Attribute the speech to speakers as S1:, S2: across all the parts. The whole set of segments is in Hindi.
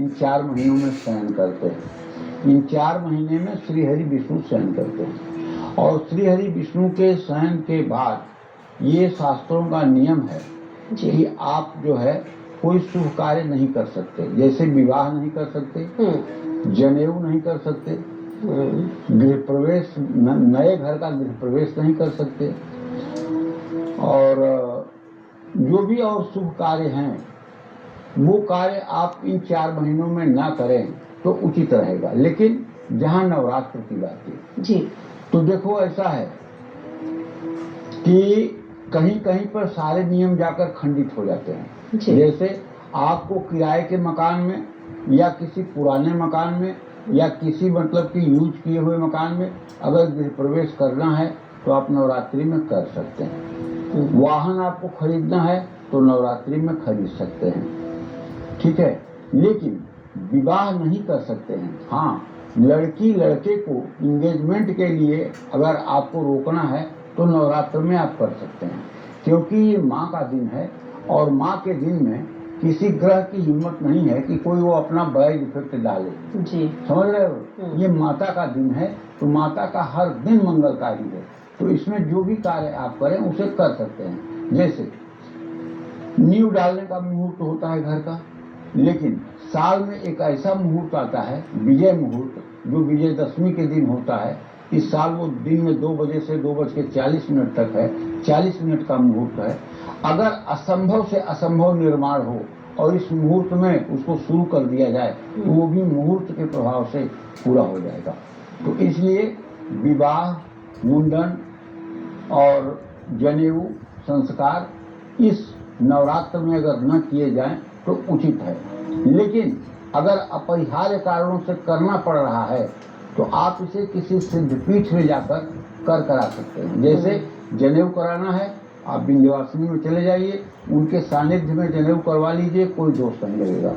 S1: इन 4 महीनों में शयन करते हैं। इन 4 महीने में श्री हरि विष्णु शयन करते हैं और श्री हरि विष्णु के शयन के बाद ये शास्त्रों का नियम है कि आप जो है कोई शुभ कार्य नहीं कर सकते, जैसे विवाह नहीं कर सकते, जनेऊ नहीं कर सकते, गृह प्रवेश, नए घर का गृह प्रवेश नहीं कर सकते, और जो भी और शुभ कार्य हैं वो कार्य आप इन 4 महीनों में ना करें तो उचित रहेगा। लेकिन जहाँ नवरात्र की बात है जी, तो देखो ऐसा है कि कहीं कहीं पर सारे नियम जाकर खंडित हो जाते हैं। जैसे आपको किराए के मकान में या किसी पुराने मकान में या किसी मतलब कि यूज किए हुए मकान में अगर गृह प्रवेश करना है तो आप नवरात्रि में कर सकते हैं। वाहन आपको खरीदना है तो नवरात्रि में खरीद सकते हैं, ठीक है, लेकिन विवाह नहीं कर सकते हैं। हाँ, लड़की लड़के को इंगेजमेंट के लिए अगर आपको रोकना है तो नवरात्र में आप कर सकते हैं, क्योंकि ये माँ का दिन है और माँ के दिन में किसी ग्रह की हिम्मत नहीं है कि कोई वो अपना बैड इफेक्ट डाले जी, समझ रहे हो। ये माता का दिन है तो माता का हर दिन मंगलकारी है, तो इसमें जो भी कार्य आप करें उसे कर सकते हैं। जैसे नींव डालने का मुहूर्त होता है घर का, लेकिन साल में एक ऐसा मुहूर्त आता है विजय मुहूर्त, जो विजयदशमी के दिन होता है। इस साल वो दिन में 2 बजे से 2:40 तक है, 40 मिनट का मुहूर्त है। अगर असंभव से असंभव निर्माण हो और इस मुहूर्त में उसको शुरू कर दिया जाए तो वो भी मुहूर्त के प्रभाव से पूरा हो जाएगा। तो इसलिए विवाह, मुंडन और जनेऊ संस्कार इस नवरात्र में अगर न किए जाएं तो उचित है। लेकिन अगर अपरिहार्य कारणों से करना पड़ रहा है तो आप इसे किसी सिद्धपीठ में जाकर करा सकते हैं। जैसे जनेऊ कराना है, आप विंध्यवासिनी में चले जाइए, उनके सानिध्य में जनेऊ करवा लीजिए, कोई दोष नहीं लगेगा।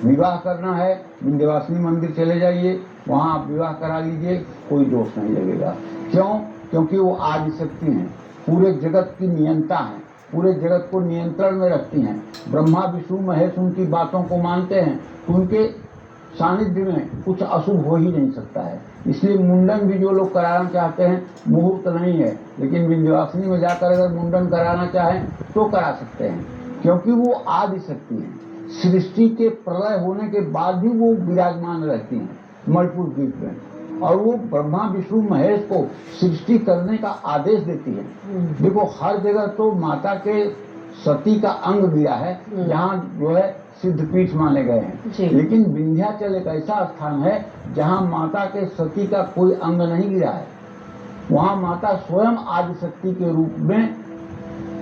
S1: विवाह करना है, विंध्यवासिनी मंदिर चले जाइए, वहाँ आप विवाह करा लीजिए, कोई दोष नहीं लगेगा। क्यों? क्योंकि वो आदिशक्ति हैं, पूरे जगत की नियंता हैं, पूरे जगत को नियंत्रण में रखती हैं। ब्रह्मा विष्णु महेश उनकी बातों को मानते हैं, तो उनके सानिध्य में कुछ अशुभ हो ही नहीं सकता है। इसलिए मुंडन भी जो लोग कराना चाहते हैं, मुहूर्त नहीं है, लेकिन विंध्यवासिनी में जाकर अगर मुंडन कराना चाहें तो करा सकते हैं, क्योंकि वो आदिशक्ति है। सृष्टि के प्रलय होने के बाद भी वो विराजमान रहती हैं मणिपुर द्वीप में, और वो ब्रह्मा विष्णु महेश को सृष्टि करने का आदेश देती है। देखो हर जगह तो माता के सती का अंग गिरा है, जहाँ जो है सिद्धपीठ माने गए हैं, लेकिन विंध्याचल एक ऐसा स्थान है जहाँ माता के सती का कोई अंग नहीं गिरा है। वहाँ माता स्वयं आदिशक्ति के रूप में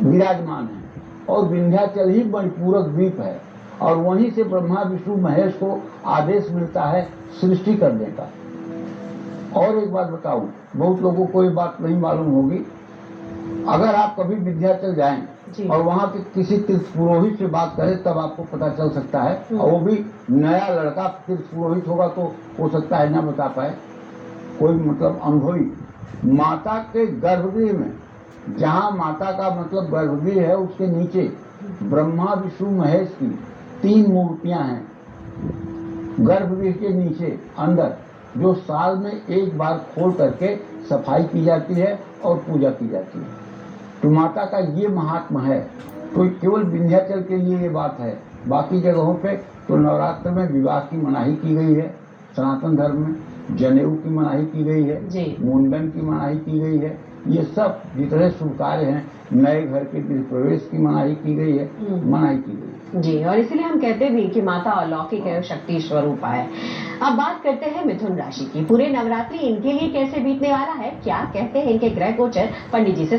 S1: विराजमान है और विंध्याचल ही मणिपूरक द्वीप है, और वहीं से ब्रह्मा विष्णु महेश को आदेश मिलता है सृष्टि करने का। और एक बात बताऊं, बहुत लोगों को ये बात नहीं मालूम होगी, अगर आप कभी विंध्याचल जाएं और वहाँ के किसी तीर्थ पुरोहित से बात करें तब आपको पता चल सकता है, और वो भी नया लड़का तीर्थ पुरोहित होगा तो हो सकता है ना बता पाए, कोई मतलब अनुभवी। माता के गर्भगृह में, जहाँ माता का मतलब गर्भगृह है, उसके नीचे ब्रह्मा विष्णु महेश की 3 मूर्तियां हैं गर्भगृह के नीचे अंदर, जो साल में एक बार खोल करके सफाई की जाती है और पूजा की जाती है। तो माता का ये महात्मा है। तो केवल विंध्याचल के लिए ये बात है, बाकी जगहों पे तो नवरात्र में विवाह की मनाही की गई है, सनातन धर्म में जनेऊ की मनाही की गई है, मुंडन की मनाही की गई है, ये सब जितने शुभ कार्य हैं, नए घर के गृह प्रवेश की मनाही की गई है, मनाही की गई
S2: जी। और इसलिए हम कहते भी कि माता अलौकिक है, शक्ति स्वरूप है। अब बात करते हैं मिथुन राशि की। पूरे नवरात्रि इनके लिए कैसे बीतने वाला है, क्या कहते हैं इनके ग्रह गोचर, पंडित जी से